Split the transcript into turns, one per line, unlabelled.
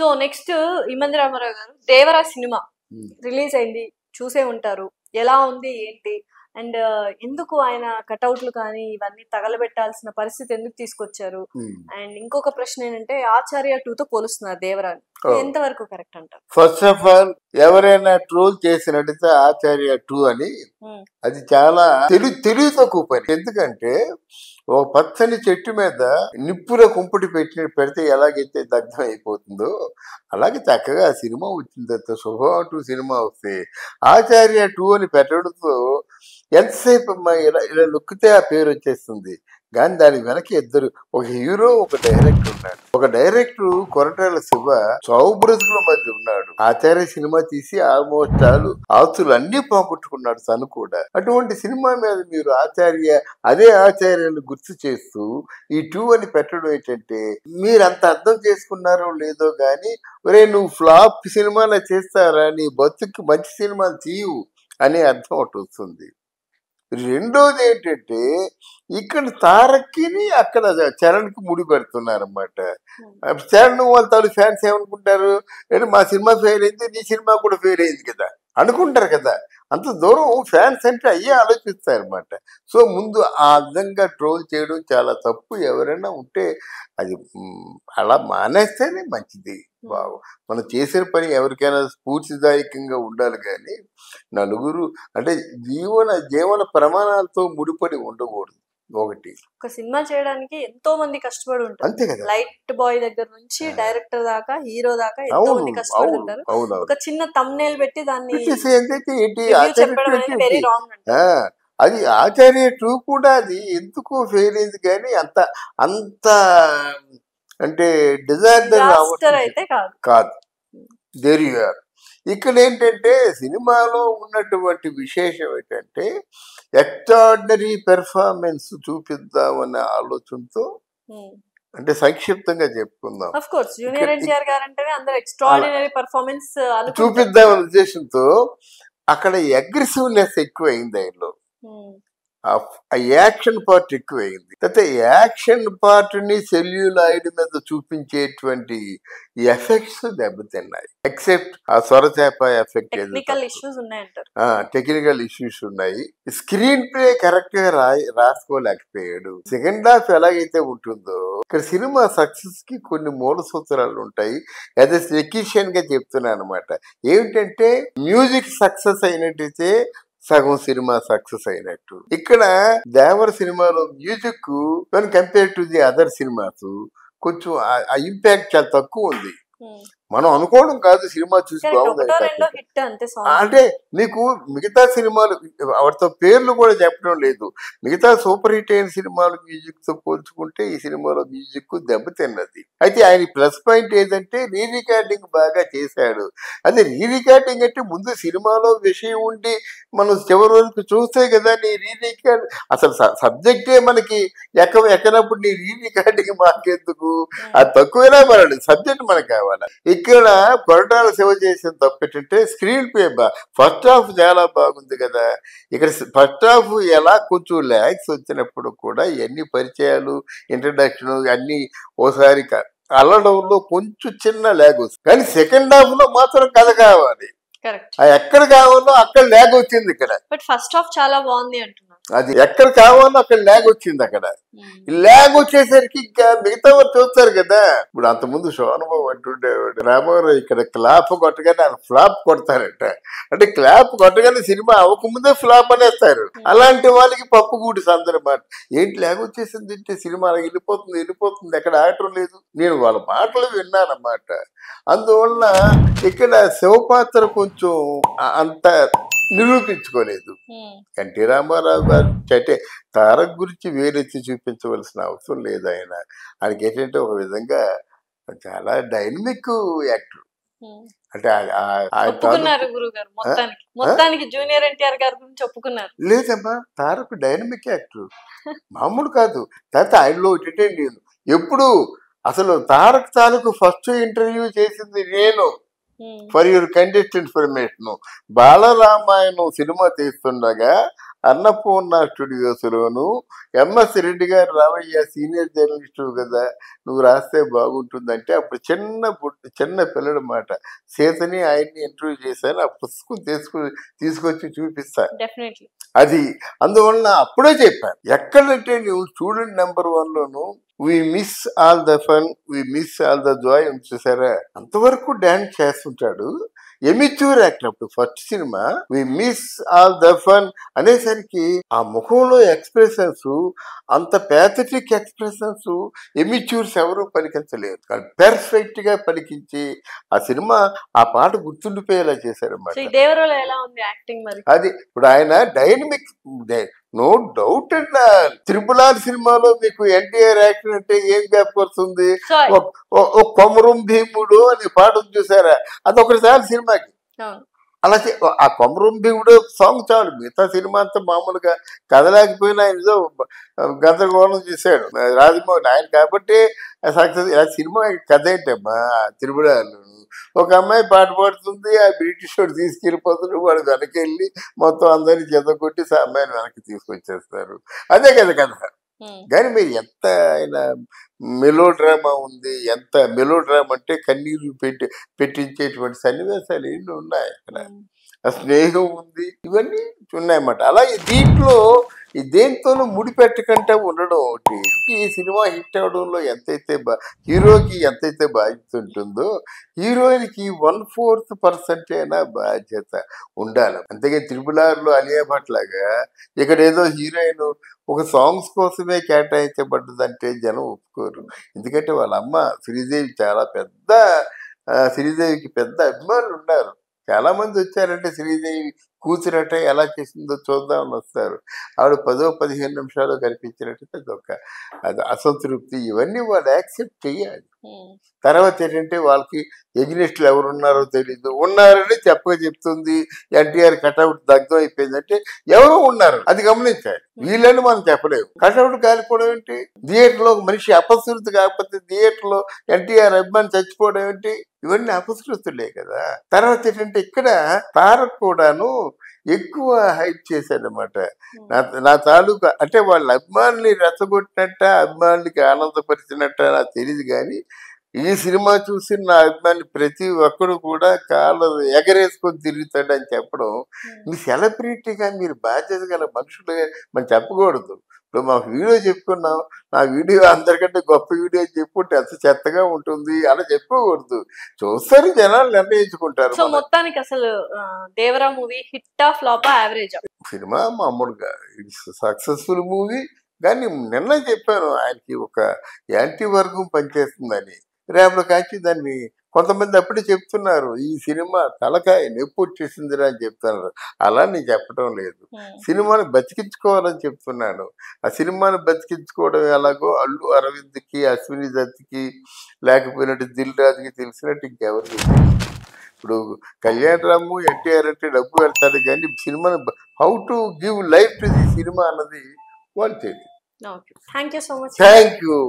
So next Imandi Ramarao గారు Devara cinema release అయింది, చూసే ఉంటారు. ఎలా ఉంది ఏంటి అండ్ ఎందుకు ఆయన కటౌట్లు కానీ ఇవన్నీ తగలబెట్టాల్సిన పరిస్థితి ఎందుకు తీసుకొచ్చారు? అండ్ ఇంకొక ప్రశ్న ఏంటంటే ఆచార్య 2 తో పోలుస్తున్నారు దేవరాని, ఎంతవరకు కరెక్ట్ అంటారు?
ఫస్ట్ ఆఫ్ ఆల్ ఎవరైనా ట్రోల్ చేసినట్టయితే ఆచార్య 2 అని అది చాలా తెలివితో కూపని. ఎందుకంటే ఒక పచ్చని చెట్టు మీద నిప్పుల కుంపటి పెడితే ఎలాగైతే దగ్ధం అయిపోతుందో అలాగే చక్కగా ఆ సినిమా వచ్చిన తర్వాత శుభం 2 సినిమా వస్తే ఆచార్య 2 అని పెట్టడంతో ఎంతసేపు ఇలా నొక్కితే ఆ పేరు వచ్చేస్తుంది. కానీ దాని వెనక ఇద్దరు, ఒక హీరో ఒక డైరెక్టర్ ఉన్నాడు. ఒక డైరెక్టర్ కొరటాల శివ చౌబ్రతుల మధ్య ఉన్నాడు. ఆచార్య సినిమా తీసి ఆల్మోస్ట్ ఆస్తులు అన్ని పోగొట్టుకున్నాడు తను కూడా. అటువంటి సినిమా మీద మీరు అదే ఆచార్యాన్ని గుర్తు చేస్తూ ఈ 2 అని పెట్టడం ఏంటంటే మీరు అంత అర్థం చేసుకున్నారో లేదో గాని, ఒరే నువ్వు ఫ్లాప్ సినిమాలో చేస్తారా, నీ బతుక్కి మంచి సినిమాలు తీయు అనే అర్థం ఒకటి వస్తుంది. రెండోది ఏంటంటే ఇక్కడ తారక్కిని అక్కడ చరణ్కి ముడి పెడుతున్నారు అన్నమాట. చరణ్ వాళ్ళ తాలూ ఫ్యాన్స్ ఏమనుకుంటారు, మా సినిమా ఫెయిల్ అయింది, నీ సినిమా కూడా ఫెయిల్ అయింది కదా అనుకుంటారు కదా. అంత దూరం ఫ్యాన్స్ అంటే అయ్యే ఆలోచిస్తారు అనమాట. సో ముందు ఆ విధంగా ట్రోల్ చేయడం చాలా తప్పు. ఎవరైనా ఉంటే అది అలా మానేస్తేనే మంచిది. మనం చేసిన పని ఎవరికైనా స్ఫూర్తిదాయకంగా ఉండాలి కానీ నలుగురు అంటే జీవన ప్రమాణాలతో ముడిపడి ఉండకూడదు.
ఒక సినిమా చేయడానికి ఎంతో మంది కష్టపడి ఉంటారు.
అంతే కదా,
లైట్ బాయ్ దగ్గర నుంచి డైరెక్టర్ దాకా హీరో దాకా ఎంతో మంది కష్టపడి ఉంటారు. ఒక చిన్న థంబ్నెయిల్ పెట్టి దాన్ని చెప్పడం అనేది వెరీ రాంగ్.
అది ఆచార్య 2 కూడా అది ఎందుకు ఫెయిల్ అయింది కానీ అంత అంటే డిజాస్టర్
అయితే
కాదు. There you are. ఇక్కడ ఏంటంటే సినిమాలో ఉన్నటువంటి విశేషం ఏంటంటే ఎక్స్ట్రాడినరీ పెర్ఫార్మెన్స్ చూపిద్దామనే ఆలోచనతో, అంటే సంక్షిప్తంగా చెప్పుకుందాం, చూపిద్దామనే ఉద్దేశంతో అక్కడ అగ్రెసివ్నెస్ ఎక్కువైంది ఆయనలో. ఆ యాక్షన్ పార్ట్ ఎక్కువైంది. అయితే యాక్షన్ పార్ట్ ని సెల్యులాయిడ్ మీద చూపించేటువంటి ఎఫెక్ట్స్ దెబ్బతిన్నాయి. ఎక్సెప్ట్ ఆ సొరచేప ఎఫెక్ట్, టెక్నికల్ ఇష్యూస్ ఉన్నాయి. స్క్రీన్ ప్లే కరెక్ట్ గా రాసుకోలేకపోయాడు. సెకండ్ హాఫ్ ఎలాగైతే ఉంటుందో ఇక్కడ సినిమా సక్సెస్ కి కొన్ని మూల సూత్రాలు ఉంటాయి. అదే టెక్నీషియన్ గా చెప్తున్నాను అనమాట. ఏమిటంటే మ్యూజిక్ సక్సెస్ అయినట్టయితే సగం సినిమా సక్సెస్ అయినట్టు. ఇక్కడ దేవర సినిమాలో music compare to the other cinemas కొంచెం ఆ ఇంపాక్ట్ చాలా తక్కువ ఉంది. మనం అనుకోవడం కాదు, సినిమా చూసి బాగుంది అంటే నీకు మిగతా సినిమాలు వాటితో పేర్లు కూడా చెప్పడం లేదు. మిగతా సూపర్ హిట్ అయిన సినిమాలు మ్యూజిక్ తో పోల్చుకుంటే ఈ సినిమాలో మ్యూజిక్ దెబ్బతిన్నది. అయితే ఆయన ప్లస్ పాయింట్ ఏంటంటే రీ రికార్డింగ్ బాగా చేశాడు. అదే రీ రికార్డింగ్ అంటే ముందు సినిమాలో విషయం ఉండి మనం చివరి వరకు చూస్తే కదా నీ రీ రికార్డ్, అసలు సబ్జెక్టే మనకి ఎక్కనప్పుడు నీ రీ రికార్డింగ్ మాకెందుకు, అది తక్కువైనా పర్వాలేదు, సబ్జెక్ట్ మనకు కావాలి. ఇక్కడ కొరటాల శివ చేసిన తప్పు ఏంటంటే స్క్రీన్ ప్లే ఫస్ట్ హాఫ్ చాలా బాగుంది కదా. ఇక్కడ ఫస్ట్ హాఫ్ ఎలా కొంచెం ల్యాగ్స్ వచ్చినప్పుడు కూడా ఎన్ని పరిచయాలు ఇంట్రడక్షన్ అన్ని ఓసారి అల్లడంలో కొంచెం చిన్న ల్యాగ్ వస్తుంది. కానీ సెకండ్ హాఫ్ లో మాత్రం కథ కావాలి, ఎక్కడ కావాలో అక్కడ ల్యాగ్ వచ్చింది. ఇక్కడ
ఫస్ట్ హాఫ్ చాలా బాగుంది అంటున్నారు,
అది ఎక్కడ కావాలో అక్కడ ల్యాగ్ వచ్చింది. అక్కడ ల్యాగ్ వచ్చేసరికి ఇంకా మిగతా వారు చూస్తారు కదా. ఇప్పుడు అంతకుముందు శోభనబాబు అంటుండేవాడు, రామారావు ఇక్కడ క్లాప్ కొట్టగానే ఆయన ఫ్లాప్ కొడతారట. అంటే క్లాప్ కొట్టగానే సినిమా అవ్వకముందే ఫ్లాప్ అనేస్తారు. అలాంటి వాళ్ళకి పప్పుగూడి సందర్భం. ఏంటి ల్యాగ్ వచ్చేసింది అంటే సినిమా వెళ్ళిపోతుంది ఎక్కడ ఆగటం లేదు. నేను వాళ్ళ మాటలు విన్నానన్నమాట. అందువల్ల ఇక్కడ శివపాత్ర కొంచెం అంత నిరూపించుకోలేదు. ఎన్టీ రామారావు గారు అంటే తారక్ గురించి వేరెత్తి చూపించవలసిన అవసరం లేదు. ఆయనకి ఏంటంటే ఒక విధంగా చాలా డైనమిక్ యాక్టర్. అంటే లేదమ్మా, తారక్ డైనమిక్ యాక్టర్ మామూలు కాదు. తర్వాత ఆయనలో నేను ఎప్పుడు అసలు తారక్ తాలూకు ఫస్ట్ ఇంటర్వ్యూ చేసింది నేను. For your contest information, Balaramayanam cinema తీస్తుండగా అన్నపూర్ణ స్టూడియోస్ లోను MS Reddy garu Ravayya senior journalist కదా, నువ్వు రాస్తే బాగుంటుందంటే అప్పుడు చిన్న పిల్లడు మాట సీతని ఆయన్ని ఇంటర్వ్యూ చేశాను. ఆ పుస్తకం తీసుకొచ్చి చూపిస్తా.
డెఫినెట్లీ.
అది అందువలన అప్పుడే చెప్పాను, ఎక్కడంటే నువ్వు స్టూడెంట్ నెంబర్ 1 లోను we miss all the fun, we miss all the joy చూసారా, అంతవరకు డాన్స్ చేస్తుంటాడు. ఎమిచ్యూర్ యాక్టర్ అప్పుడు ఫస్ట్ సినిమా we miss all the fun అనేసరికి ఆ ముఖంలో ఎక్స్ప్రెషన్స్, అంత ప్యాథటిక్ ఎక్స్ప్రెషన్స్ ఎమిచ్యూర్స్ ఎవరు పలికించలేరు. కానీ పెర్ఫెక్ట్ గా పలికించి ఆ సినిమా ఆ పాట గుర్తుండిపోయేలా చేశారన్నమాట.
దేవరలో ఎలా ఉంది యాక్టింగ్ మరి?
అది ఇప్పుడు ఆయన dynamic, no doubt and triple సినిమాలో మీకు ఎన్టీఆర్ యాక్టర్ అంటే ఏం జ్ఞాపకొస్తుంది? కొమరం భీముడు అనే పాట చూసారా, అదొకటిసారి సినిమాకి. అలా ఆ కొమరం భీముడు సాంగ్ చాలు, మిగతా సినిమా అంతా మామూలుగా కదలేకపోయినా ఆయన ఏదో గందరగోళం చేశాడు రాజమౌళి. ఆయన కాబట్టి సక్సెస్. ఆ సినిమా కథ ఏంటమ్మా, త్రిపురాలు ఒక అమ్మాయి పాట పాడుతుంది, ఆ బ్రిటిష్ వాడు తీసుకెళ్ళిపోతాడు, వాడు వెనకెళ్ళి మొత్తం అందరినీ చెదకొట్టి అమ్మాయిని వెనక్కి తీసుకొచ్చేస్తారు. అదే కదా కథ. కానీ మీరు ఎంత ఆయన మెలో డ్రామా ఉంది, ఎంత మెలో డ్రామా అంటే కన్నీరు పెట్టించేటువంటి సన్నివేశాలు ఎన్ని ఉన్నాయి అక్కడ. స్నేహం ఉంది, ఇవన్నీ ఉన్నాయన్నమాట. అలాగే దీంట్లో ఈ దేంతోనూ ముడిపెట్టకుండా ఉండడం ఒకటి. ఈ సినిమా హిట్ అవడంలో ఎంతైతే హీరోకి ఎంతైతే బాధ్యత ఉంటుందో హీరోయిన్కి 1/4% అయినా బాధ్యత ఉండాలి. అంతేగా త్రిపుల్ అలియా భట్ లాగా ఇక్కడ ఏదో హీరోయిన్ ఒక సాంగ్స్ కోసమే కేటాయించబడ్డదంటే జనం ఒప్పుకోరు. ఎందుకంటే వాళ్ళ అమ్మ శ్రీదేవి చాలా శ్రీదేవికి పెద్ద అభిమానులు ఉన్నారు. చాలా మంది వచ్చారంటే శ్రీదేవి కూతురట ఎలా చేసిందో చూద్దామని వస్తారు. ఆవిడ 10-15 నిమిషాలు కనిపించినట్టు అది అసంతృప్తి. ఇవన్నీ వాళ్ళు యాక్సెప్ట్ చేయాలి. తర్వాత ఏంటంటే వాళ్ళకి ఎగ్నిస్టులు ఎవరున్నారో తెలీదు, ఉన్నారని చెప్తుంది. ఎన్టీఆర్ కటౌట్ దగ్ధం అయిపోయిందంటే ఎవరో ఉన్నారు, అది గమనించాలి. వీళ్ళని మనం చెప్పలేము. కటౌట్ కాలిపోవడం ఏంటి, థియేటర్లో మనిషి అపశృతి కాకపోతే థియేటర్లో ఎన్టీఆర్ అభిమాని చచ్చిపోవడం ఏంటి, ఇవన్నీ అపశృతులే కదా. తర్వాత ఏంటంటే ఇక్కడ తారక్ కూడాను ఎక్కువ హైప్ చేశాడనమాట. నా తాలూకా అంటే వాళ్ళ అభిమానుల్ని రెచ్చగొట్టినట్ట, అభిమానులకి ఆనందపరిచినట్ట నాకు తెలియదు. కానీ ఈ సినిమా చూసి నా అభిమాని ప్రతి ఒక్కరు కూడా కాళ్ళు ఎగరేసుకొని తిరుగుతాడని చెప్పడం, మీ సెలబ్రిటీగా మీరు బాధ్యత గల మనుషులుగా మనం చెప్పకూడదు. ఇప్పుడు మాకు వీడియో చెప్పుకున్నాం, నా వీడియో అందరికంటే గొప్ప వీడియో చెప్పుకుంటే ఎంత చెత్తగా ఉంటుంది అలా చెప్పుకోకూడదు. చూస్తారు, జనాలు నిర్ణయించుకుంటారు.
సో మొత్తానికి అసలు దేవరా మూవీ హిట్టా ఫ్లాపా యావరేజా?
సినిమా మామూలుగా ఇట్స్ సక్సెస్ఫుల్ మూవీ. కానీ నిన్న చెప్పాను ఆయనకి ఒక యాంటీ వర్గం పనిచేస్తుందని. రేపటి కాచి దాన్ని కొంతమంది అప్పుడే చెప్తున్నారు, ఈ సినిమా తలకాయ నొప్పి వచ్చేసిందిరా అని చెప్తున్నారు. అలా నేను చెప్పడం లేదు, సినిమాని బతికించుకోవాలని చెప్తున్నాను. ఆ సినిమాని బతికించుకోవడం ఎలాగో అల్లు అరవింద్కి, అశ్విని దత్కి, లేకపోయినట్టు దిల్ రాజుకి తెలిసినట్టు ఇంకెవరికి. ఇప్పుడు కళ్యాణ్ రాము, ఎన్టీఆర్ అంటే డబ్బు పెడతాడు, కానీ సినిమాని how to give life to the cinema అన్నది వాళ్ళు తెలియదు.
Thank you so much.
Thank you.